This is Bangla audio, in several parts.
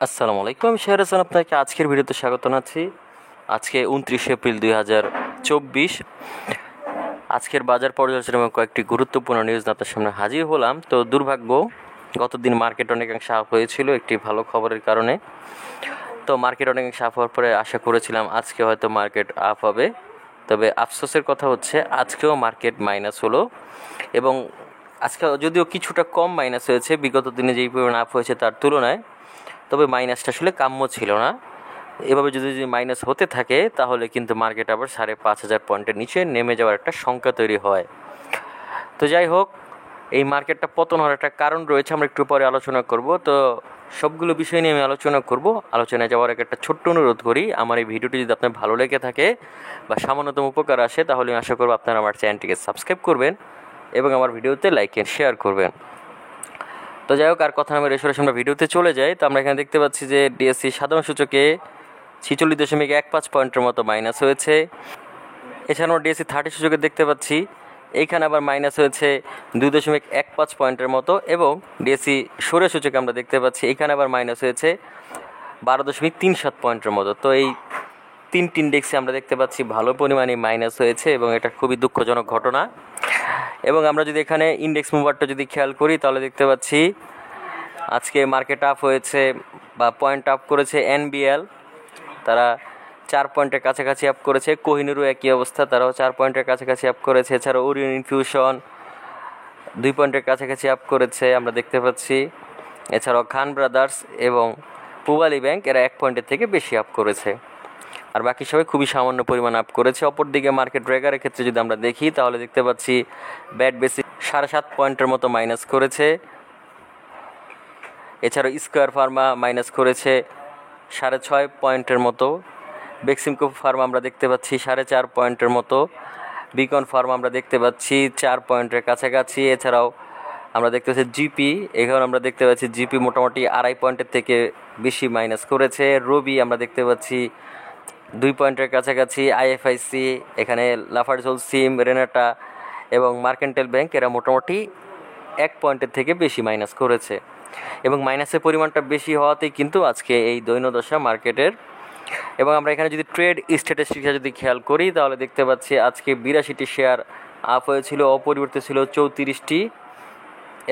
আসসালামু আলাইকুম, আমি শেহর হাসান আপনাকে আজকের ভিডিওতে স্বাগত জানাচ্ছি। আজকে 29 এপ্রিল 2024। আজকের বাজার পর্যালোচনা এবং কয়েকটি গুরুত্বপূর্ণ নিউজ আপনার সামনে হাজির হলাম। তো দুর্ভাগ্য, গতদিন মার্কেট অনেকাংশে আপ হয়েছিল একটি ভালো খবরের কারণে। তো মার্কেট অনেকাংশে আপ হওয়ার পরে আশা করেছিলাম আজকে হয়তো মার্কেট আপ হবে, তবে আফসোসের কথা হচ্ছে আজকেও মার্কেট মাইনাস হলো। এবং আজকে যদিও কিছুটা কম মাইনাস হয়েছে বিগত দিনে যেই পরিমাণ আপ হয়েছে তার তুলনায়, তবে মাইনাসটা আসলে কাম্য ছিল না। এভাবে যদি মাইনাস হতে থাকে তাহলে কিন্তু মার্কেট আবার 5,500 পয়েন্টের নিচে নেমে যাওয়ার একটা শঙ্কা তৈরি হয়। তো যাই হোক, এই মার্কেটটা পতন হওয়ার একটা কারণ রয়েছে, আমরা একটু পরে আলোচনা করব। তো সবগুলো বিষয় নিয়ে আমি আলোচনা করব। আলোচনায় যাওয়ার আগে একটা ছোট্ট অনুরোধ করি, আমার এই ভিডিওটি যদি আপনার ভালো লেগে থাকে বা সামান্যতম উপকার আসে তাহলে আমি আশা করব আপনারা আমার চ্যানেলটিকে সাবস্ক্রাইব করবেন এবং আমার ভিডিওতে লাইক এন্ড শেয়ার করবেন। তো যাই হোক, আর কথা নামে সরাসরি আমরা ভিডিওতে চলে যাই। তো আমরা এখানে দেখতে পাচ্ছি যে ডিএসসি সাধারণ সূচকে 46.15 পয়েন্টের মতো মাইনাস হয়েছে। এছাড়াও ডিএসসি 30 সূচকে দেখতে পাচ্ছি এইখানে আবার মাইনাস হয়েছে 2.15 পয়েন্টের মতো, এবং ডিএসসি সূর্য সূচকে আমরা দেখতে পাচ্ছি এখানে আবার মাইনাস হয়েছে 12.37 পয়েন্টের মতো। তো এই তিনটি ইন্ডেক্সে আমরা দেখতে পাচ্ছি ভালো পরিমাণে মাইনাস হয়েছে এবং এটা খুবই দুঃখজনক ঘটনা। এবং আমরা যদি এখানে ইন্ডেক্স মুভারটা যদি খেয়াল করি তাহলে দেখতে পাচ্ছি আজকে মার্কেট আপ হয়েছে বা পয়েন্ট আপ করেছে এনবিএল, তারা 4 পয়েন্টের কাছাকাছি আপ করেছে। কোহিনুরও একই অবস্থা, তারাও 4 পয়েন্টের কাছাকাছি আপ করেছে। এছাড়াও ওরিয়ন ইনফিউশন 2 পয়েন্টের কাছাকাছি আপ করেছে আমরা দেখতে পাচ্ছি। এছাড়াও খান ব্রাদার্স এবং পূবালী ব্যাংক এরা 1 পয়েন্টের থেকে বেশি আপ করেছে, আর বাকি সবাই খুবই সামান্য পরিমাণ আপ করেছে। অপরদিকে মার্কেট ড্রেগারের ক্ষেত্রে যদি আমরা দেখি তাহলে দেখতে পাচ্ছি ব্যাট বেসিক 7.5 পয়েন্টের মতো মাইনাস করেছে। এছাড়াও স্কোয়ার ফার্মা মাইনাস করেছে 6.5 পয়েন্টের মতো। বেক্সিমকো ফার্মা আমরা দেখতে পাচ্ছি 4.5 পয়েন্টের মতো। বিকন ফার্মা আমরা দেখতে পাচ্ছি 4 পয়েন্টের কাছাকাছি। এছাড়াও আমরা দেখতে পাচ্ছি জিপি, এখানে আমরা দেখতে পাচ্ছি জিপি মোটামুটি 2.5 পয়েন্টের থেকে বেশি মাইনাস করেছে। রবি আমরা দেখতে পাচ্ছি 2 পয়েন্টের কাছাকাছি। আইএফআইসি, এখানে লাফার্জোল সিম, রেনাটা এবং মার্কেন্টাইল ব্যাংক এরা মোটামুটি 1 পয়েন্টের থেকে বেশি মাইনাস করেছে। এবং মাইনাসের পরিমাণটা বেশি হওয়াতেই কিন্তু আজকে এই দৈনদশা মার্কেটের। এবং আমরা এখানে যদি ট্রেড স্ট্যাটিস্টিক্সে যদি খেয়াল করি তাহলে দেখতে পাচ্ছি আজকে 82টি শেয়ার আপ হয়েছিল, অপরিবর্তিত ছিল 34টি,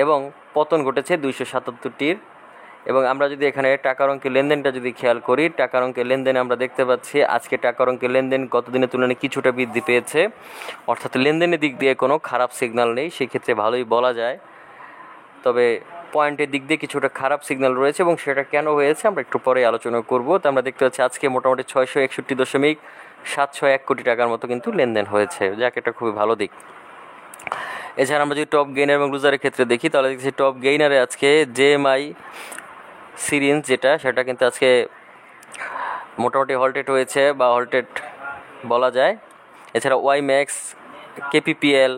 এবং পতন ঘটেছে 277টির। এবং আমরা যদি এখানে টাকার অঙ্কের লেনদেনটা যদি খেয়াল করি, টাকার অঙ্কের লেনদেনে আমরা দেখতে পাচ্ছি আজকে টাকার অঙ্কের লেনদেন গত দিনের তুলনায় কিছুটা বৃদ্ধি পেয়েছে, অর্থাৎ লেনদেনের দিক দিয়ে কোনো খারাপ সিগন্যাল নেই, সেক্ষেত্রে ভালোই বলা যায়। তবে পয়েন্টের দিক দিয়ে কিছুটা খারাপ সিগন্যাল রয়েছে এবং সেটা কেন হয়েছে আমরা একটু পরে আলোচনা করব। তো আমরা দেখতে পাচ্ছি আজকে মোটামুটি 661.761 কোটি টাকার মতো কিন্তু লেনদেন হয়েছে, যাক এটা খুবই ভালো দিক। এছাড়া আমরা যদি টপ গেইনার এবং লুজারের ক্ষেত্রে দেখি তাহলে দেখছি টপ গেইনারে আজকে জেএমআই সিরিঞ্জ সেটা কিন্তু আজকে মোটামুটি হল্টেড হয়েছে বা হল্টেড বলা যায়। এছাড়া ওয়াই ম্যাক্স, কেপিপিএল,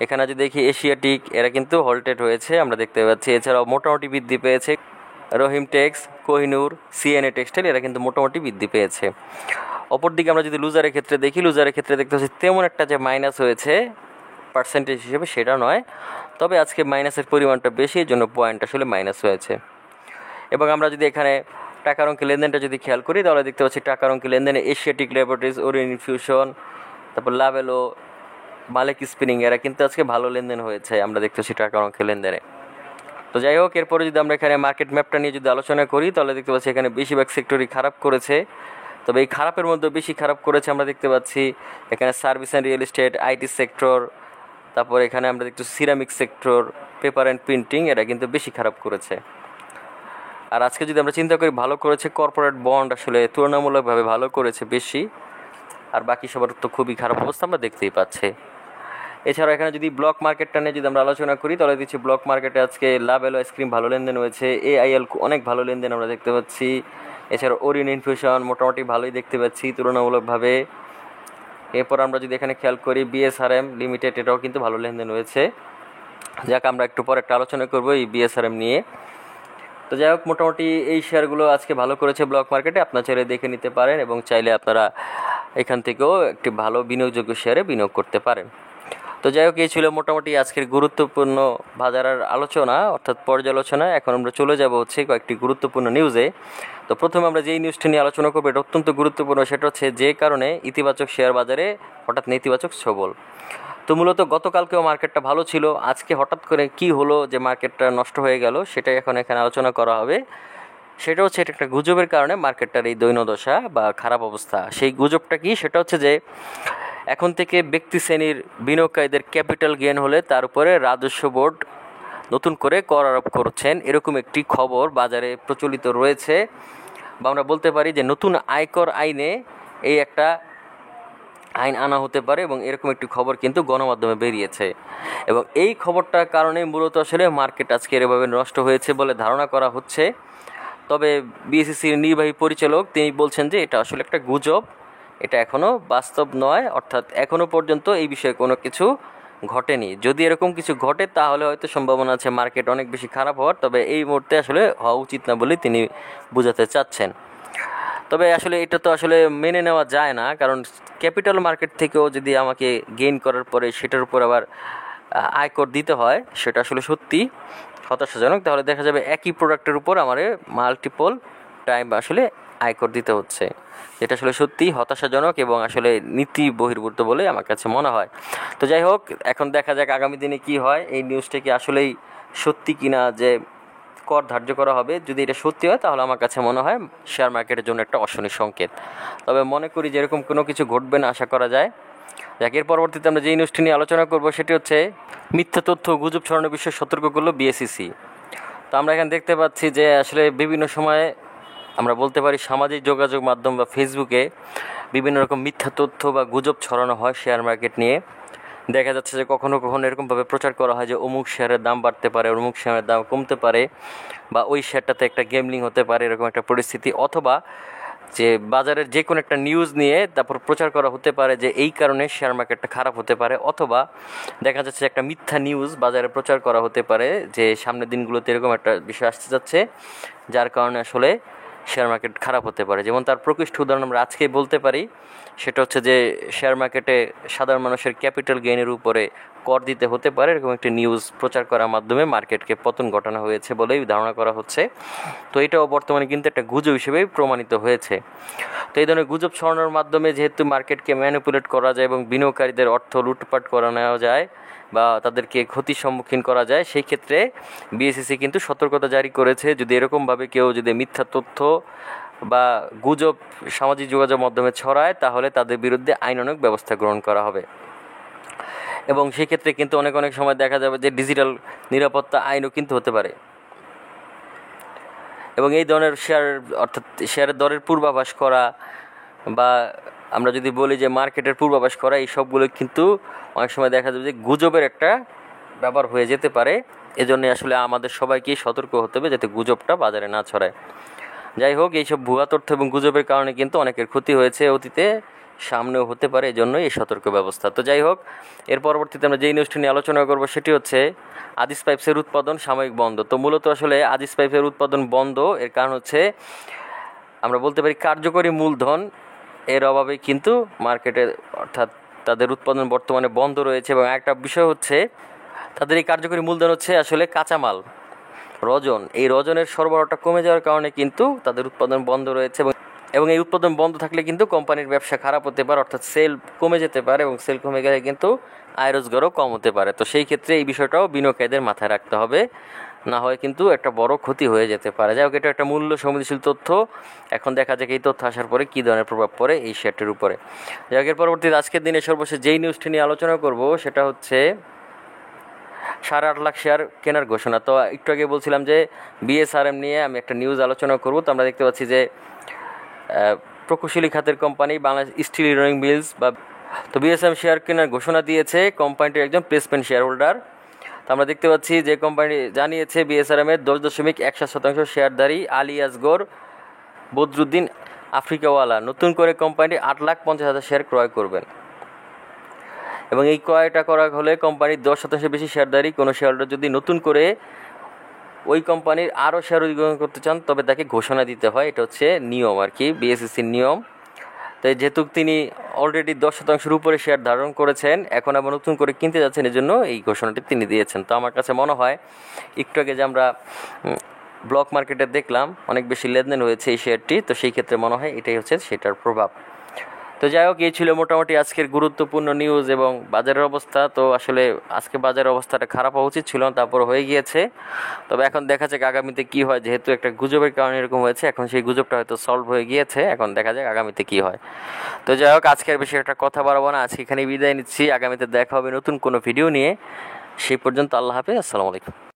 এখানে যদি দেখি এশিয়াটিক, এরা কিন্তু হল্টেড হয়েছে আমরা দেখতে পাচ্ছি। এছাড়াও মোটামুটি বৃদ্ধি পেয়েছে রহিম টেক্স, কোহিনুর, সিএনএ টেক্সটাইল, এরা কিন্তু মোটামুটি বৃদ্ধি পেয়েছে। অপরদিকে আমরা যদি লুজারের ক্ষেত্রে দেখি, লুজারের ক্ষেত্রে দেখতে পাচ্ছি তেমন একটা যে মাইনাস হয়েছে পার্সেন্টেজ হিসেবে সেটা নয়, তবে আজকে মাইনাসের পরিমাণটা বেশি, এই জন্য পয়েন্ট আসলে মাইনাস হয়েছে। এবং আমরা যদি এখানে টাকার অঙ্কের লেনদেনটা যদি খেয়াল করি তাহলে দেখতে পাচ্ছি টাকার অঙ্কের লেনদেনে এশিয়াটিক ল্যাবরেটরিজ, ওরিয়ন ইনফিউশন, তারপর লাভেলো, মালিক স্পিনিং, এরা কিন্তু আজকে ভালো লেনদেন হয়েছে আমরা দেখতে পাচ্ছি টাকার অঙ্কের লেনদেনে। তো যাই হোক, এরপরে যদি আমরা এখানে মার্কেট ম্যাপটা নিয়ে যদি আলোচনা করি তাহলে দেখতে পাচ্ছি এখানে বেশিরভাগ সেক্টরই খারাপ করেছে। তবে এই খারাপের মধ্যে বেশি খারাপ করেছে আমরা দেখতে পাচ্ছি এখানে service and real estate, IT sector, তারপর এখানে আমরা দেখতে ceramic sector, paper and printing, এরা কিন্তু বেশি খারাপ করেছে। আর আজকে যদি আমরা চিন্তা করি ভালো করেছে কর্পোরেট বন্ড, আসলে তুলনামূলকভাবে ভালো করেছে বেশি, আর বাকি সবার তো খুবই খারাপ অবস্থা আমরা দেখতেই পাচ্ছি। এছাড়া এখানে যদি ব্লক মার্কেটটা নিয়ে যদি আমরা আলোচনা করি তাহলে দিচ্ছি ব্লক মার্কেটে আজকে লাভেলো আইসক্রিম ভালো লেনদেন হয়েছে, এআইএল অনেক ভালো লেনদেন আমরা দেখতে পাচ্ছি। এছাড়া ওরিয়ন ইনফিউশন মোটামুটি ভালোই দেখতে পাচ্ছি তুলনামূলকভাবে। এরপর আমরা যদি এখানে খেয়াল করি বিএসআরএম লিমিটেড, এটাও কিন্তু ভালো লেনদেন হয়েছে, যাক আমরা একটু পরে একটা আলোচনা করবো এই বিএসআরএম নিয়ে। তো যাই হোক, মোটামুটি এই শেয়ারগুলো আজকে ভালো করেছে ব্লক মার্কেটে, আপনারা চাইলে দেখে নিতে পারেন এবং চাইলে আপনারা এখান থেকেও একটি ভালো বিনিয়োগযোগ্য শেয়ারে বিনিয়োগ করতে পারেন। তো যাই হোক, এই ছিল মোটামুটি আজকের গুরুত্বপূর্ণ বাজারের আলোচনা অর্থাৎ পর্যালোচনা। এখন আমরা চলে যাব হচ্ছে কয়েকটি গুরুত্বপূর্ণ নিউজে। তো প্রথমে আমরা যেই নিউজটি নিয়ে আলোচনা করবো এটা অত্যন্ত গুরুত্বপূর্ণ, সেটা হচ্ছে যে কারণে ইতিবাচক শেয়ার বাজারে হঠাৎ নেতিবাচক ছবল। তো মূলত গতকালকেও মার্কেটটা ভালো ছিল, আজকে হঠাৎ করে কি হলো যে মার্কেটটা নষ্ট হয়ে গেল সেটাই এখন এখানে আলোচনা করা হবে। সেটা হচ্ছে এটা একটা গুজবের কারণে মার্কেটটার এই দৈন্যদশা বা খারাপ অবস্থা। সেই গুজবটা কি? সেটা হচ্ছে যে এখন থেকে ব্যক্তি শ্রেণীর বিনিয়োগকারীদের ক্যাপিটাল গেইন হলে তার উপরে রাজস্ব বোর্ড নতুন করে কর আরোপ করছেন, এরকম একটি খবর বাজারে প্রচলিত রয়েছে। বা আমরা বলতে পারি যে নতুন আয়কর আইনে এই একটা আইন আনা হতে পারে, এবং এরকম একটি খবর কিন্তু গণমাধ্যমে বেরিয়েছে। এবং এই খবরটার কারণে মূলত আসলে মার্কেট আজকে এভাবে নষ্ট হয়েছে বলে ধারণা করা হচ্ছে। তবে বিএসইসির নির্বাহী পরিচালক তিনি বলছেন যে এটা আসলে একটা গুজব, এটা এখনও বাস্তব নয়, অর্থাৎ এখনও পর্যন্ত এই বিষয়ে কোনো কিছু ঘটেনি। যদি এরকম কিছু ঘটে তাহলে হয়তো সম্ভাবনা আছে মার্কেট অনেক বেশি খারাপ হওয়ার, তবে এই মুহূর্তে আসলে হওয়া উচিত না বলে তিনি বোঝাতে চাচ্ছেন। তবে আসলে এটা তো আসলে মেনে নেওয়া যায় না, কারণ ক্যাপিটাল মার্কেট থেকেও যদি আমাকে গেইন করার পরে সেটার উপর আবার আয়কর দিতে হয়, সেটা আসলে সত্যি হতাশাজনক। তাহলে দেখা যাবে একই প্রোডাক্টের উপর আমার মাল্টিপল টাইম আসলে আয়কর দিতে হচ্ছে, যেটা আসলে সত্যি হতাশাজনক এবং আসলে নীতি বহির্ভূত বলে আমার কাছে মনে হয়। তো যাই হোক, এখন দেখা যাক আগামী দিনে কি হয়, এই নিউজটা কি আসলেই সত্যি কিনা যে কর ধার্য করা হবে। যদি এটা সত্যি হয় তাহলে আমার কাছে মনে হয় শেয়ার মার্কেটের জন্য একটা অশনি সংকেত। তবে মনে করি যে এরকম কোনো কিছু ঘটবে না, আশা করা যায়। যাক, এর পরবর্তীতে আমরা যে নিউজটি নিয়ে আলোচনা করবো সেটি হচ্ছে মিথ্যা তথ্য গুজব ছড়ানোর বিষয়ে সতর্ক করলো বিএসইসি। তো আমরা এখানে দেখতে পাচ্ছি যে আসলে বিভিন্ন সময়ে আমরা বলতে পারি সামাজিক যোগাযোগ মাধ্যম বা ফেসবুকে বিভিন্ন রকম মিথ্যা তথ্য বা গুজব ছড়ানো হয় শেয়ার মার্কেট নিয়ে। দেখা যাচ্ছে যে কখনো কখনো এরকমভাবে প্রচার করা হয় যে অমুক শেয়ারের দাম বাড়তে পারে, অমুক শেয়ারের দাম কমতে পারে, বা ওই শেয়ারটাতে একটা গেমলিং হতে পারে, এরকম একটা পরিস্থিতি। অথবা যে বাজারের যে কোনো একটা নিউজ নিয়ে তারপর প্রচার করা হতে পারে যে এই কারণে শেয়ার মার্কেটটা খারাপ হতে পারে। অথবা দেখা যাচ্ছে একটা মিথ্যা নিউজ বাজারে প্রচার করা হতে পারে যে সামনের দিনগুলোতে এরকম একটা বিষয় আসতে যাচ্ছে, যার কারণে আসলে শেয়ার মার্কেট খারাপ হতে পারে। যেমন তার প্রকৃষ্ট উদাহরণ আমরা আজকেই বলতে পারি, সেটা হচ্ছে যে শেয়ার মার্কেটে সাধারণ মানুষের ক্যাপিটাল গেইনের উপরে কর দিতে হতে পারে, এরকম একটি নিউজ প্রচার করার মাধ্যমে মার্কেটকে পতন ঘটানো হয়েছে বলেই ধারণা করা হচ্ছে। তো এটাও বর্তমানে কিন্তু একটা গুজব হিসেবেই প্রমাণিত হয়েছে। তো এই ধরনের গুজব ছড়ানোর মাধ্যমে যেহেতু মার্কেটকে ম্যানিপুলেট করা যায় এবং বিনিয়োগকারীদের অর্থ লুটপাট করা নেওয়া যায় বা তাদেরকে ক্ষতির সম্মুখীন করা যায়, সেই ক্ষেত্রে বিএসইসি কিন্তু সতর্কতা জারি করেছে, যদি এরকমভাবে কেউ যদি মিথ্যা তথ্য বা গুজব সামাজিক যোগাযোগ মাধ্যমে ছড়ায় তাহলে তাদের বিরুদ্ধে আইনানুগ ব্যবস্থা গ্রহণ করা হবে। এবং সেই ক্ষেত্রে কিন্তু অনেক সময় দেখা যাবে যে ডিজিটাল নিরাপত্তা আইনও কিন্তু হতে পারে। এবং এই ধরনের শেয়ার অর্থাৎ শেয়ারের দরের পূর্বাভাস করা বা আমরা যদি বলি যে মার্কেটের পূর্বাভাস করা, এই সবগুলো কিন্তু অনেক সময় দেখা যাবে যে গুজবের একটা ব্যাপার হয়ে যেতে পারে। এজন্য আসলে আমাদের সবাইকেই সতর্ক হতে হবে যাতে গুজবটা বাজারে না ছড়ায়। যাই হোক, এইসব ভুয়া তথ্য এবং গুজবের কারণে কিন্তু অনেকের ক্ষতি হয়েছে অতীতে, সামনেও হতে পারে, এই জন্যই এই সতর্ক ব্যবস্থা। তো যাই হোক, এর পরবর্তীতে আমরা যেই নিউজটি নিয়ে আলোচনা করবো সেটি হচ্ছে আজিজ পাইপসের উৎপাদন সাময়িক বন্ধ। তো মূলত আসলে আজিজ পাইপের উৎপাদন বন্ধ, এর কারণ হচ্ছে আমরা বলতে পারি কার্যকরী মূলধন এর অভাবে কিন্তু মার্কেটে অর্থাৎ তাদের উৎপাদন বর্তমানে বন্ধ রয়েছে। এবং একটা বিষয় হচ্ছে তাদের এই কার্যকরী মূলধন হচ্ছে আসলে কাঁচামাল রজন, এই রজনের সরবরাহটা কমে যাওয়ার কারণে কিন্তু তাদের উৎপাদন বন্ধ রয়েছে। এবং এই উৎপাদন বন্ধ থাকলে কিন্তু কোম্পানির ব্যবসা খারাপ হতে পারে, অর্থাৎ সেল কমে যেতে পারে, এবং সেল কমে গেলে কিন্তু আয় রোজগারও কম হতে পারে। তো সেই ক্ষেত্রে এই বিষয়টাও বিনিয়োগকারীদের মাথায় রাখতে হবে, না হয় কিন্তু একটা বড় ক্ষতি হয়ে যেতে পারে। যাই হোক, এটা একটা মূল্য সংবেদনশীল তথ্য। এখন দেখা যাক এই তথ্য আসার পরে কী ধরনের প্রভাব পড়ে এই শেয়ারটির উপরে। যাই হোক, এর পরবর্তীতে আজকের দিনে সর্বশেষ যেই নিউজটি নিয়ে আলোচনা করব সেটা হচ্ছে 8.5 লাখ শেয়ার কেনার ঘোষণা। তো একটু আগে বলছিলাম যে বিএসআরএম নিয়ে আমি একটা নিউজ আলোচনা করব। তো আমরা দেখতে পাচ্ছি যে প্রকৌশলী খাতের company Bangladesh steel rolling mills বা তো বিএসআরএম শেয়ার কেনার ঘোষণা দিয়েছে কোম্পানিটির একজন প্লেসমেন্ট শেয়ার হোল্ডার। তো আমরা দেখতে পাচ্ছি যে কোম্পানি জানিয়েছে বিএসআরএমের 10.1% শেয়ারধারী আলী আসগর বদরুদ্দিন আফ্রিকাওয়ালা নতুন করে কোম্পানি 8,50,000 শেয়ার ক্রয় করবেন। এবং এই ক্রয়টা করা হলে কোম্পানির 10% বেশি শেয়ারধারী কোনো শেয়ার হোল্ডার যদি নতুন করে ওই কোম্পানির আরও শেয়ার অধিগ্রহণ করতে চান তবে তাকে ঘোষণা দিতে হয়। এটা হচ্ছে নিয়ম আর কি, বিএসইসির নিয়ম। তো যেহেতু তিনি অলরেডি 10% উপরে শেয়ার ধারণ করেছেন, এখন আবার নতুন করে কিনতে যাচ্ছেন, এই জন্য এই ঘোষণাটি তিনি দিয়েছেন। তো আমার কাছে মনে হয় একটু আগে যে আমরা ব্লক মার্কেটে দেখলাম অনেক বেশি লেনদেন হয়েছে এই শেয়ারটি, তো সেই ক্ষেত্রে মনে হয় এটাই হচ্ছে সেটার প্রভাব। তো যাই হোক, এই ছিল মোটামুটি আজকের গুরুত্বপূর্ণ নিউজ এবং বাজারের অবস্থা। তো আসলে আজকে বাজারের অবস্থাটা খারাপ হওয়া উচিত ছিল না, তারপর হয়ে গিয়েছে। তবে এখন দেখা যাক আগামীতে কী হয়, যেহেতু একটা গুজবের কারণে এরকম হয়েছে, এখন সেই গুজবটা হয়তো সলভ হয়ে গিয়েছে, এখন দেখা যাক আগামীতে কী হয়। তো যাই হোক, আজকের বেশি একটা কথা বাড়াবো না, আজকে এখানেই বিদায় নিচ্ছি। আগামীতে দেখা হবে নতুন কোনো ভিডিও নিয়ে। সেই পর্যন্ত আল্লাহ হাফেজ, আসসালামু আলাইকুম।